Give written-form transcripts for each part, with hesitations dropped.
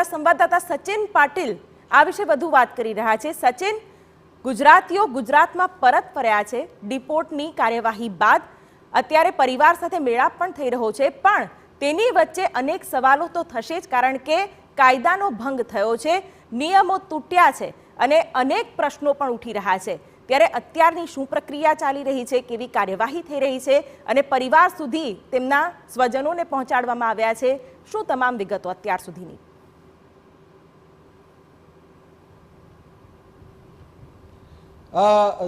અમારા સંવાદદાતા સચિન પાટીલ આ વિશે વધુ વાત કરી રહ્યા છે। સચિન, ગુજરાતીઓ ગુજરાતમાં પરત ફર્યા છે ડિપોર્ટની કાર્યવાહી બાદ। અત્યારે પરિવાર સાથે મેળાપ પણ થઈ રહ્યો છે, પણ તેની વચ્ચે અનેક સવાલો તો થશે જ, કારણ કે કાયદાનો ભંગ થયો છે, નિયમો તૂટ્યા છે અને અનેક પ્રશ્નો પણ ઉઠી રહ્યા છે। ત્યારે અત્યારની શું પ્રક્રિયા ચાલી રહી છે, કેવી કાર્યવાહી થઈ રહી છે અને પરિવાર સુધી તેમના સ્વજનોને પહોંચાડવામાં આવ્યા છે, શું તમામ વિગતો અત્યાર સુધીની?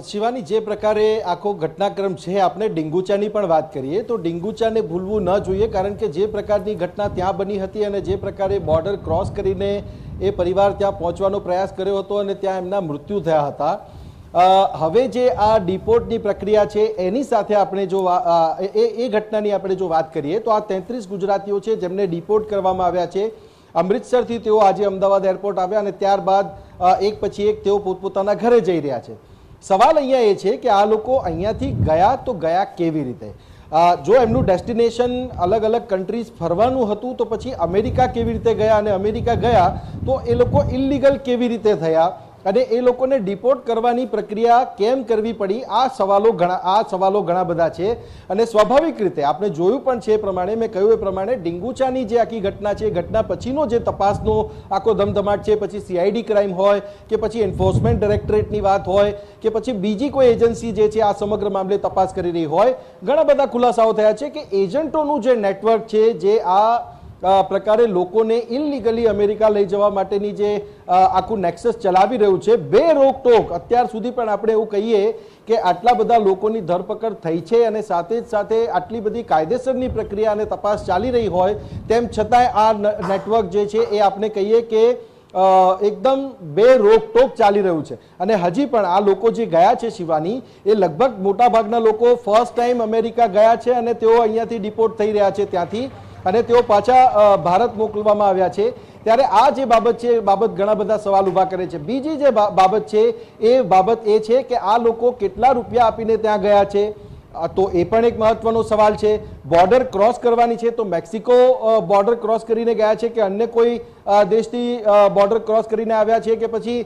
શિવાની, જે પ્રકારે આખો ઘટનાક્રમ છે, આપણે ડીંગુચાની પણ વાત કરીએ તો ડીંગુચાને ભૂલવું ન જોઈએ, કારણ કે જે પ્રકારની ઘટના ત્યાં બની હતી અને જે પ્રકારે બોર્ડર ક્રોસ કરીને એ પરિવાર ત્યાં પહોંચવાનો પ્રયાસ કર્યો હતો અને ત્યાં એમના મૃત્યુ થયા હતા। હવે જે આ ડિપોર્ટની પ્રક્રિયા છે એની સાથે આપણે જો એ ઘટનાની આપણે જો વાત કરીએ તો આ 33 ગુજરાતીઓ છે જેમને ડિપોર્ટ કરવામાં આવ્યા છે। અમૃતસરથી તેઓ આજે અમદાવાદ એરપોર્ટ આવ્યા અને ત્યારબાદ એક પછી એક તેઓ પોતપોતાના ઘરે જઈ રહ્યા છે। સવાલ અહીંયા એ છે કે આ લોકો અહીંયાથી ગયા તો ગયા કેવી રીતે? જો એમનું ડેસ્ટિનેશન અલગ અલગ કન્ટ્રીઝ ફરવાનું હતું તો પછી અમેરિકા કેવી રીતે ગયા, અને અમેરિકા ગયા તો એ લોકો ઇલીગલ કેવી રીતે થયા અને એ લોકોને ડિપોર્ટ કરવાની પ્રક્રિયા કેમ કરવી પડી? આ સવાલો ઘણા બધા છે અને સ્વાભાવિક રીતે આપણે જોયું પણ છે એ પ્રમાણે, મેં કહ્યું એ પ્રમાણે ડીંગુચાની જે આખી ઘટના છે, ઘટના પછીનો જે તપાસનો આખો ધમધમાટ છે, પછી CID ક્રાઇમ હોય કે પછી એન્ફોર્સમેન્ટ ડાયરેક્ટરેટની વાત હોય કે પછી બીજી કોઈ એજન્સી જે છે આ સમગ્ર મામલે તપાસ કરી રહી હોય, ઘણા બધા ખુલાસાઓ થયા છે કે એજન્ટોનું જે નેટવર્ક છે, જે આ પ્રકારે લોકોને ઇલીગલી અમેરિકા લઈ જવા માટેની જે આખું નેક્સસ ચલાવી રહ્યું છે, બે રોકટોક અત્યાર સુધી પણ આપણે એવું કહીએ કે આટલા બધા લોકોની ધરપકડ થઈ છે અને સાથે જ સાથે આટલી બધી કાયદેસરની પ્રક્રિયા અને તપાસ ચાલી રહી હોય તેમ છતાંય આ નેટવર્ક જે છે એ આપણે કહીએ કે એકદમ બે રોકટોક ચાલી રહ્યું છે। અને હજી પણ આ લોકો જે ગયા છે શિવાની, એ લગભગ મોટા ભાગના લોકો ફર્સ્ટ ટાઈમ અમેરિકા ગયા છે અને તેઓ અહીંયાથી ડિપોર્ટ થઈ રહ્યા છે ત્યાંથી, અને તેઓ પાછા ભારત મોકલવામાં આવ્યા છે। ત્યારે આ જે બાબત છે એ બાબત ઘણા બધા સવાલ ઊભા કરે છે। બીજી જે બાબત છે એ બાબત એ છે કે આ લોકો કેટલા રૂપિયા આપીને ત્યાં ગયા છે, તો એ પણ એક મહત્વનો સવાલ છે। બોર્ડર ક્રોસ કરવાની છે તો મેક્સિકો બોર્ડર ક્રોસ કરીને ગયા છે કે અન્ય કોઈ દેશથી બોર્ડર ક્રોસ કરીને આવ્યા છે કે પછી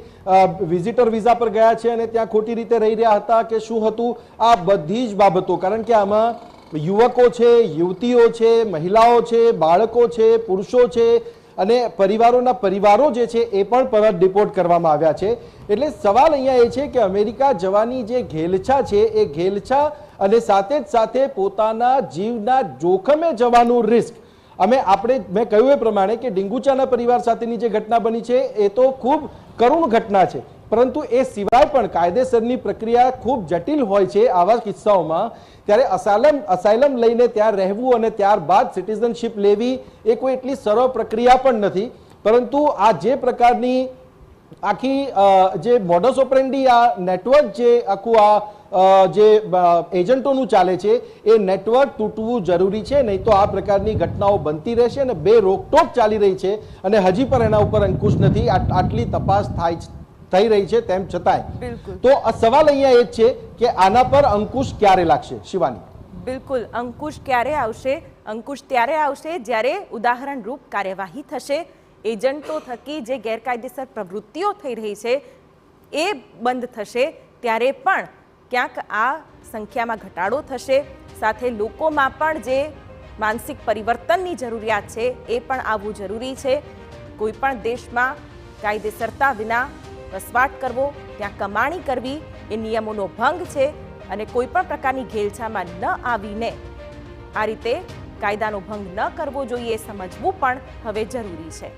વિઝિટર વિઝા પર ગયા છે અને ત્યાં ખોટી રીતે રહી રહ્યા હતા કે શું હતું? આ બધી જ બાબતો, કારણ કે આમાં યુવકો છે, યુવતીઓ છે, મહિલાઓ છે, બાળકો છે, પુરુષો છે અને પરિવારો જે છે એ પણ પરત ડિપોર્ટ કરવામાં આવ્યા છે। એટલે સવાલ અહીંયા એ છે કે અમેરિકા જવાની જે ઘેલછા છે એ ઘેલછા અને સાથે જ સાથે પોતાના જીવના જોખમે જવાનું રિસ્ક, મેં કહ્યું એ પ્રમાણે કે ડીંગુચાના પરિવાર સાથેની જે ઘટના બની છે એ તો ખૂબ કરુણ ઘટના છે, પરંતુ એ સિવાય પણ કાયદેસરની પ્રક્રિયા ખૂબ જટિલ હોય છે આવા કિસ્સાઓમાં। ત્યારે અસાયલમ લઈને ત્યાં રહેવું અને ત્યારબાદ સિટીઝનશિપ લેવી એ કોઈ એટલી સરળ પ્રક્રિયા પણ નથી, પરંતુ આ જે પ્રકારની આખી જે મોડસ ઓપરેન્ડી આ નેટવર્ક જે આખું જે એજન્ટોનું ચાલે છે એ નેટવર્ક તૂટવું જરૂરી છે, નહીં તો આ પ્રકારની ઘટનાઓ બનતી રહેશે અને બે રોકટોક ચાલી રહી છે અને હજી પણ એના ઉપર અંકુશ નથી। આટલી તપાસ થઈ રહી છે તેમ છતાંય તો આ સવાલ અહીંયા એ જ છે કે આના પર અંકુશ ક્યારે લાગશે શિવાની? બિલકુલ, અંકુશ ક્યારે આવશે? અંકુશ ત્યારે આવશે જ્યારે ઉદાહરણ રૂપ કાર્યવાહી થશે, એજન્ટો થકી જે ગેરકાયદેસર પ્રવૃત્તિઓ થઈ રહી છે એ બંધ થશે, ત્યારે પણ ક્યાંક આ સંખ્યામાં ઘટાડો થશે, સાથે લોકોમાં પણ જે માનસિક પરિવર્તનની જરૂરિયાત છે એ પણ આવવું જરૂરી છે। કોઈ પણ દેશમાં કાયદેસરતા વિના વસવાટ કરવો, ત્યાં કમાણી કરવી એ નિયમોનો ભંગ છે અને કોઈ પણ પ્રકારની ઘેલછામાં ન આવીને આ રીતે કાયદાનો ભંગ ન કરવો જોઈએ, સમજવું પણ હવે જરૂરી છે।